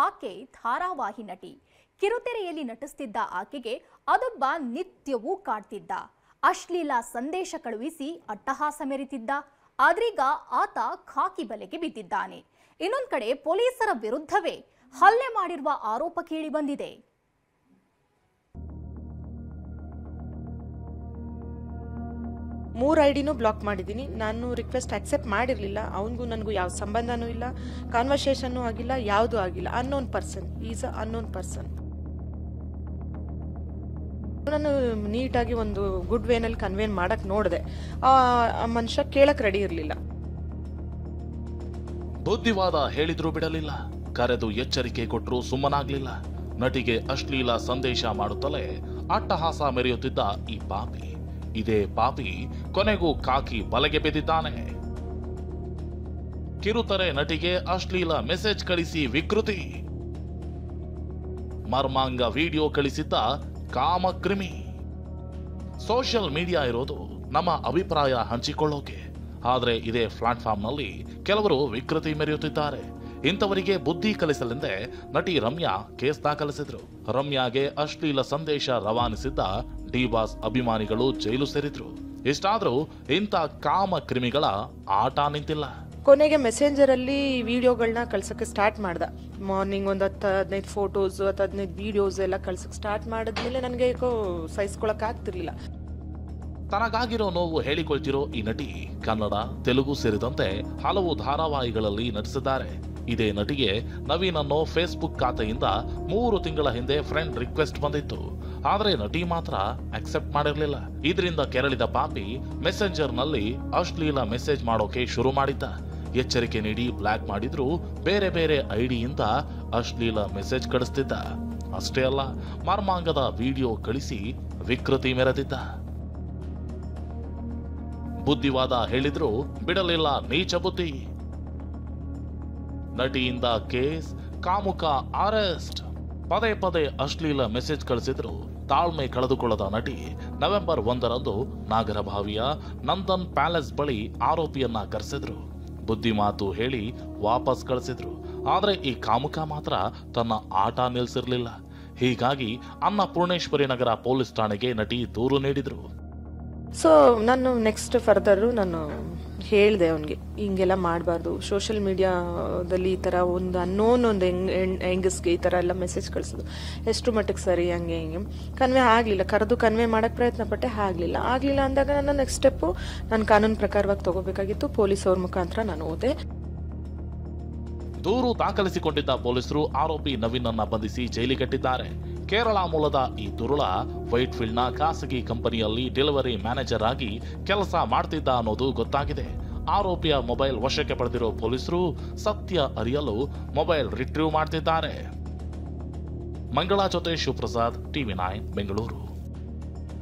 ಆಕೆ ಧಾರಾವಾಹಿ ನಟಿ. ಕಿರುತೆರೆಯಲ್ಲಿ ನಟಿಸುತ್ತಿದ್ದ ಆಕೆಗೆ ಅದೊಬ್ಬ ನಿತ್ಯವೂ ಕಾಡ್ತಿದ್ದ. ಅಶ್ಲೀಲ ಸಂದೇಶ ಕಳುಹಿಸಿ ಅಟ್ಟಹಾಸ ಮೆರೆತಿದ್ದ. ಆದ್ರೀಗ ಆತ ಖಾಕಿ ಬಲೆಗೆ ಬಿದ್ದಿದ್ದಾನೆ. ಇನ್ನೊಂದು ಕಡೆ ಪೊಲೀಸರ ವಿರುದ್ಧವೇ ಹಲ್ಲೆ ಮಾಡಿರುವ ಆರೋಪ ಕೇಳಿ ಬಂದಿದೆ. ಮೂರು ಐಡಿನೂ ಬ್ಲಾಕ್ ಮಾಡಿದ್ದೀನಿ. ನಾನು ರಿಕ್ವೆಸ್ಟ್ ಅಕ್ಸೆಪ್ಟ್ ಮಾಡಿರಲಿಲ್ಲ. ಅವನಿಗೂ ನನಗೂ ಯಾವ ಸಂಬಂಧನೂ ಇಲ್ಲ, ಕಾನ್ವರ್ಸೇಷನ್ನೂ ಆಗಿಲ್ಲ, ಯಾವುದೂ ಆಗಿಲ್ಲ. Unknown person, is a unknown person. ನಾನು ನೀಟಾಗಿ ಒಂದು ಗುಡ್ ವೇನಲ್ಲಿ ಕನ್ವೇನ್ ಮಾಡಕ್ಕೆ ನೋಡಿದೆ. ಆ ಮನುಷ್ಯ ಕೇಳಕ್ಕೆ ರೆಡಿ ಇರಲಿಲ್ಲ. ಬುದ್ಧಿವಾದ ಹೇಳಿದ್ರೂ ಬಿಡಲಿಲ್ಲ, ಕರೆದು ಎಚ್ಚರಿಕೆ ಕೊಟ್ಟರೂ ಸುಮ್ಮನಾಗ್ಲಿಲ್ಲ. ನಟಿಗೆ ಅಶ್ಲೀಲ ಸಂದೇಶ ಮಾಡುತ್ತಲೇ ಅಟ್ಟಹಾಸ ಮೆರೆಯುತ್ತಿದ್ದ ಈ ಪಾಪಿ, ಇದೇ ಪಾಪಿ ಕೊನೆಗೂ ಖಾಕಿ ಬಲೆಗೆ ಬಿದ್ದಿದ್ದಾನೆ. ಕಿರುತೆರೆ ನಟಿಗೆ ಅಶ್ಲೀಲ ಮೆಸೇಜ್ ಕಳಿಸಿ ವಿಕೃತಿ, ಮರ್ಮಾಂಗ ವಿಡಿಯೋ ಕಳಿಸಿದ್ದ ಕಾಮಕ್ರಿಮಿ. ಸೋಷಿಯಲ್ ಮೀಡಿಯಾ ಇರೋದು ನಮ್ಮ ಅಭಿಪ್ರಾಯ ಹಂಚಿಕೊಳ್ಳೋಕೆ, ಆದ್ರೆ ಇದೇ ಪ್ಲಾಟ್ಫಾರ್ಮ್ನಲ್ಲಿ ಕೆಲವರು ವಿಕೃತಿ ಮೆರೆಯುತ್ತಿದ್ದಾರೆ. ಇಂಥವರಿಗೆ ಬುದ್ಧಿ ಕಲಿಸಲೆಂದೇ ನಟಿ ರಮ್ಯಾ ಕೇಸ್ ದಾಖಲಿಸಿದ್ರು. ರಮ್ಯಾಗೆ ಅಶ್ಲೀಲ ಸಂದೇಶ ರವಾನಿಸಿದ್ದ ಡಿ ಬಾಸ್ ಅಭಿಮಾನಿಗಳು ಜೈಲು ಸೇರಿದ್ರು. ಇಷ್ಟಾದ್ರೂ ಇಂಥ ಕಾಮ ಕ್ರಿಮಿಗಳ ಆಟ ನಿಂತಿಲ್ಲ. ಕೊನೆಗೆ ಮೆಸೆಂಜರ್ ಅಲ್ಲಿ ವಿಡಿಯೋಗಳನ್ನ ಕಳ್ಸಕ್ಕೆ ಸ್ಟಾರ್ಟ್ ಮಾಡ್ದ. ಮಾರ್ನಿಂಗ್ ಒಂದು 10-15 ಫೋಟೋಸ್ 15 ವಿಡಿಯೋಸ್ ಎಲ್ಲ ಕಳ್ಸಕ್ಕೆ ಸ್ಟಾರ್ಟ್ ಮಾಡಿದ್ಮೇಲೆ ನನಗೆ ಸಹಿಸ್ಕೊಳಕ್ ಆಗ್ತಿರ್ಲಿಲ್ಲ. ತನಗಾಗಿರೋ ನೋವು ಹೇಳಿಕೊಳ್ತಿರೋ ಈ ನಟಿ ಕನ್ನಡ, ತೆಲುಗು ಸೇರಿದಂತೆ ಹಲವು ಧಾರಾವಾಹಿಗಳಲ್ಲಿ ನಟಿಸಿದ್ದಾರೆ. ಇದೇ ನಟಿಗೆ ನವೀನ್ ಅನ್ನೋ ಫೇಸ್ಬುಕ್ ಖಾತೆಯಿಂದ 3 ತಿಂಗಳ ಹಿಂದೆ ಫ್ರೆಂಡ್ ರಿಕ್ವೆಸ್ಟ್ ಬಂದಿತ್ತು. ಆದ್ರೆ ನಟಿ ಮಾತ್ರ ಅಕ್ಸೆಪ್ಟ್ ಮಾಡಿರಲಿಲ್ಲ. ಇದರಿಂದ ಕೆರಳಿದ ಪಾಪಿ ಮೆಸೆಂಜರ್ ನಲ್ಲಿ ಅಶ್ಲೀಲ ಮೆಸೇಜ್ ಮಾಡೋಕೆ ಶುರು ಮಾಡಿದ್ದ. ಎಚ್ಚರಿಕೆ ನೀಡಿ ಬ್ಲಾಕ್ ಮಾಡಿದ್ರು ಬೇರೆ ಬೇರೆ ಐಡಿಯಿಂದ ಅಶ್ಲೀಲ ಮೆಸೇಜ್ ಕಳಿಸ್ತಿದ್ದ. ಅಷ್ಟೇ ಅಲ್ಲ, ಮರ್ಮಾಂಗದ ವಿಡಿಯೋ ಕಳಿಸಿ ವಿಕೃತಿ ಮೆರೆದಿದ್ದ. ಬುದ್ಧಿವಾದ ಹೇಳಿದ್ರು ಬಿಡಲಿಲ್ಲ ನೀಚ ಬುದ್ಧಿ. ನಟಿಯಿಂದ ಕೇಸ್, ಕಾಮುಕ ಅರೆಸ್ಟ್. ಪದೇ ಪದೇ ಅಶ್ಲೀಲ ಮೆಸೇಜ್ ಕಳಿಸಿದ್ರು ತಾಳ್ಮೆ ಕಳೆದುಕೊಳ್ಳದ ನಟಿ ನವೆಂಬರ್ 1ರಂದು ನಾಗರಭಾವಿಯ ನಂದನ್ ಪ್ಯಾಲೇಸ್ ಬಳಿ ಆರೋಪಿಯನ್ನ ಕರೆಸಿದ್ರು. ಬುದ್ಧಿ ಮಾತು ಹೇಳಿ ವಾಪಸ್ ಕಳಿಸಿದ್ರು. ಆದ್ರೆ ಈ ಕಾಮುಕ ಮಾತ್ರ ತನ್ನ ಆಟ ನಿಲ್ಸಿರ್ಲಿಲ್ಲ. ಹೀಗಾಗಿ ಅನ್ನಪೂರ್ಣೇಶ್ವರಿ ನಗರ ಪೊಲೀಸ್ ಠಾಣೆಗೆ ನಟಿ ದೂರು ನೀಡಿದ್ರು. ಸೊ ನಾನು ನೆಕ್ಸ್ಟ್ ಫರ್ದರ್ ನಾನು ಹೇಳಿದೆ ಅವನಿಗೆ, ಹಿಂಗೆಲ್ಲ ಮಾಡಬಾರ್ದು. ಸೋಷಿಯಲ್ ಮೀಡಿಯಾದಲ್ಲಿ ಈ ಥರ ಒಂದು ಅನ್ನೋನ್ ಒಂದು ಹೆಂಗಸ್ಗೆ ಈ ಥರ ಎಲ್ಲ ಮೆಸೇಜ್ ಕಳಿಸೋದು ಎಷ್ಟು ಮಟ್ಟಿಗೆ ಸರಿ, ಹಂಗೆ ಹಿಂಗೆ ಕನ್ವೆ ಆಗಲಿಲ್ಲ. ಕರೆದು ಕನ್ವೆ ಮಾಡೋಕ್ಕೆ ಪ್ರಯತ್ನ ಪಟ್ಟೆ, ಆಗಲಿಲ್ಲ ಅಂದಾಗ ನನ್ನ ನೆಕ್ಸ್ಟ್ ಸ್ಟೆಪ್ಪು ನಾನು ಕಾನೂನು ಪ್ರಕಾರವಾಗಿ ತಗೋಬೇಕಾಗಿತ್ತು. ಪೊಲೀಸ್ ಅವ್ರ ಮುಖಾಂತರ ನಾನು ಹೋದೆ. ದೂರು ದಾಖಲಿಸಿಕೊಂಡಿದ್ದ ಪೊಲೀಸರು ಆರೋಪಿ ನವೀನ್ ಅನ್ನ ಬಂಧಿಸಿ ಜೈಲಿಗಟ್ಟಿದ್ದಾರೆ. ಕೇರಳ ಮೂಲದ ಈ ದುರುಳ ವೈಟ್ ಫೀಲ್ಡ್ ನ ಖಾಸಗಿ ಕಂಪನಿಯಲ್ಲಿ ಡೆಲಿವರಿ ಮ್ಯಾನೇಜರ್ ಆಗಿ ಕೆಲಸ ಮಾಡ್ತಿದ್ದ ಅನ್ನೋದು ಗೊತ್ತಾಗಿದೆ. ಆರೋಪಿಯ ಮೊಬೈಲ್ ವಶಕ್ಕೆ ಪಡೆದಿರೋ ಪೊಲೀಸರು ಸತ್ಯ ಅರಿಯಲು ಮೊಬೈಲ್ ರಿಟ್ರೀವ್ ಮಾಡ್ತಿದ್ದಾರೆ. ಮಂಗಳಾ ಜೊತೆ ಶಿವಪ್ರಸಾದ್, TV9 ಬೆಂಗಳೂರು.